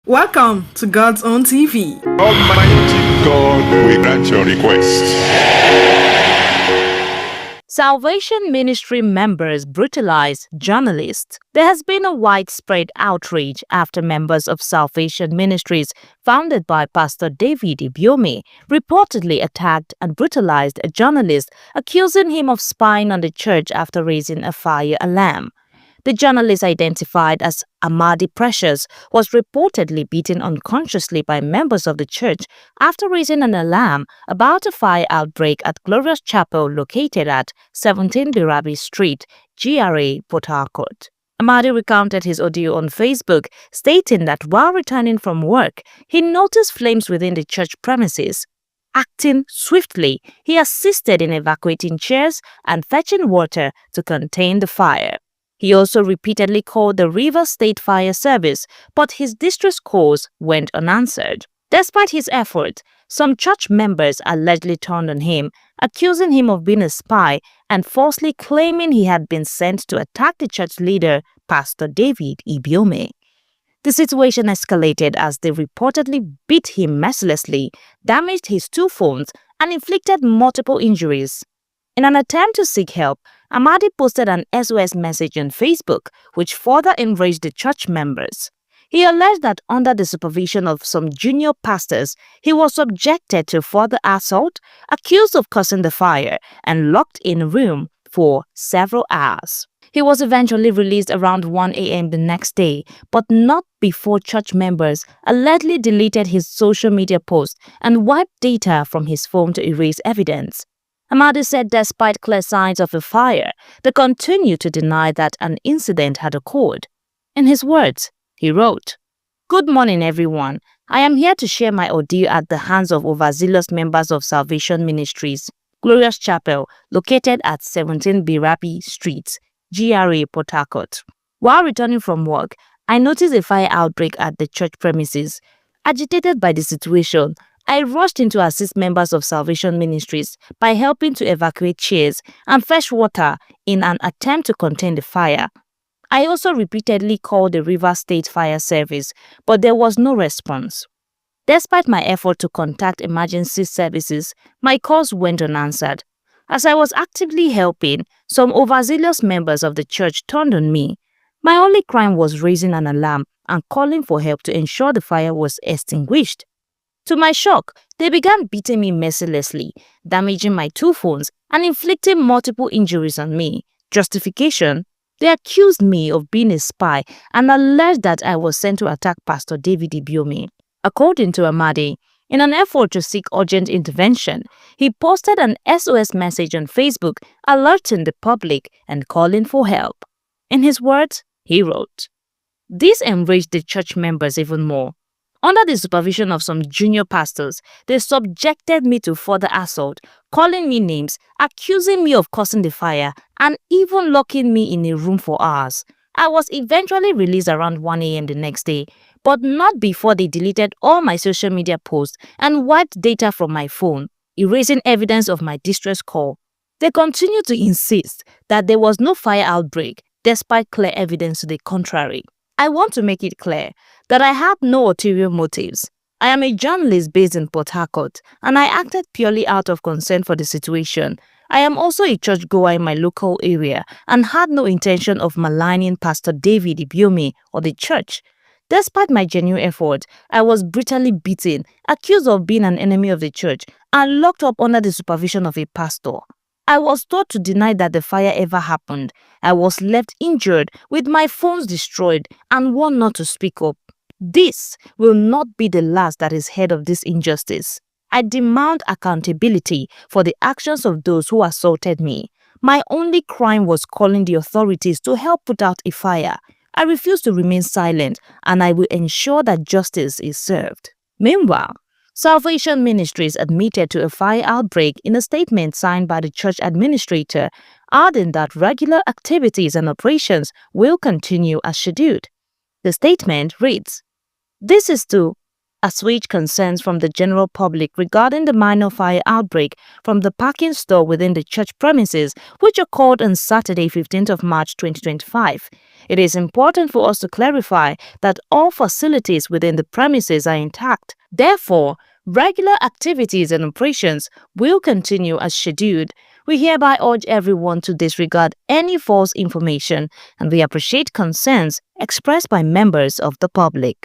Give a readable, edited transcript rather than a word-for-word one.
Welcome to God's Own TV. Almighty God will grant your request. Salvation Ministry members brutalized journalists. There has been a widespread outrage after members of Salvation Ministries, founded by Pastor David Ibiyeomie, reportedly attacked and brutalized a journalist, accusing him of spying on the church after raising a fire alarm. The journalist, identified as Amadi Precious, was reportedly beaten unconsciously by members of the church after raising an alarm about a fire outbreak at Glorious Chapel located at 17 Birabi Street, GRA, Port Harcourt. Amadi recounted his audio on Facebook, stating that while returning from work, he noticed flames within the church premises. Acting swiftly, he assisted in evacuating chairs and fetching water to contain the fire. He also repeatedly called the Rivers State Fire Service, but his distress calls went unanswered. Despite his effort, some church members allegedly turned on him, accusing him of being a spy and falsely claiming he had been sent to attack the church leader, Pastor David Ibiyeomie. The situation escalated as they reportedly beat him mercilessly, damaged his 2 phones, and inflicted multiple injuries. In an attempt to seek help, Amadi posted an SOS message on Facebook, which further enraged the church members. He alleged that under the supervision of some junior pastors, he was subjected to further assault, accused of causing the fire, and locked in a room for several hours. He was eventually released around 1 a.m. the next day, but not before church members allegedly deleted his social media posts and wiped data from his phone to erase evidence. Amadi said despite clear signs of a fire, they continued to deny that an incident had occurred. In his words, he wrote, "Good morning, everyone. I am here to share my ordeal at the hands of overzealous members of Salvation Ministries, Glorious Chapel, located at 17 Birabi Street, GRA, Port Harcourt. While returning from work, I noticed a fire outbreak at the church premises. Agitated by the situation, I rushed in to assist members of Salvation Ministries by helping to evacuate chairs and fetch water in an attempt to contain the fire. I also repeatedly called the Rivers State Fire Service, but there was no response. Despite my effort to contact emergency services, my calls went unanswered. As I was actively helping, some overzealous members of the church turned on me. My only crime was raising an alarm and calling for help to ensure the fire was extinguished. To my shock, they began beating me mercilessly, damaging my 2 phones and inflicting multiple injuries on me. Justification? They accused me of being a spy and alleged that I was sent to attack Pastor David Ibiyeomie. According to Amadi, in an effort to seek urgent intervention, he posted an SOS message on Facebook alerting the public and calling for help. In his words, he wrote, "This enraged the church members even more. Under the supervision of some junior pastors, they subjected me to further assault, calling me names, accusing me of causing the fire, and even locking me in a room for hours. I was eventually released around 1 a.m. the next day, but not before they deleted all my social media posts and wiped data from my phone, erasing evidence of my distress call. They continued to insist that there was no fire outbreak, despite clear evidence to the contrary. I want to make it clear that I had no ulterior motives. I am a journalist based in Port Harcourt, and I acted purely out of concern for the situation. I am also a churchgoer in my local area and had no intention of maligning Pastor David Ibiyeomie or the church. Despite my genuine effort, I was brutally beaten, accused of being an enemy of the church, and locked up under the supervision of a pastor. I was told to deny that the fire ever happened. I was left injured with my phones destroyed and warned not to speak up. This will not be the last that is heard of this injustice. I demand accountability for the actions of those who assaulted me. My only crime was calling the authorities to help put out a fire. I refuse to remain silent, and I will ensure that justice is served." Meanwhile, Salvation Ministries admitted to a fire outbreak in a statement signed by the church administrator, adding that regular activities and operations will continue as scheduled. The statement reads, "This is to assuage concerns from the general public regarding the minor fire outbreak from the parking store within the church premises, which occurred on Saturday, 15th of March 2025. It is important for us to clarify that all facilities within the premises are intact. Therefore, regular activities and operations will continue as scheduled. We hereby urge everyone to disregard any false information, and we appreciate concerns expressed by members of the public.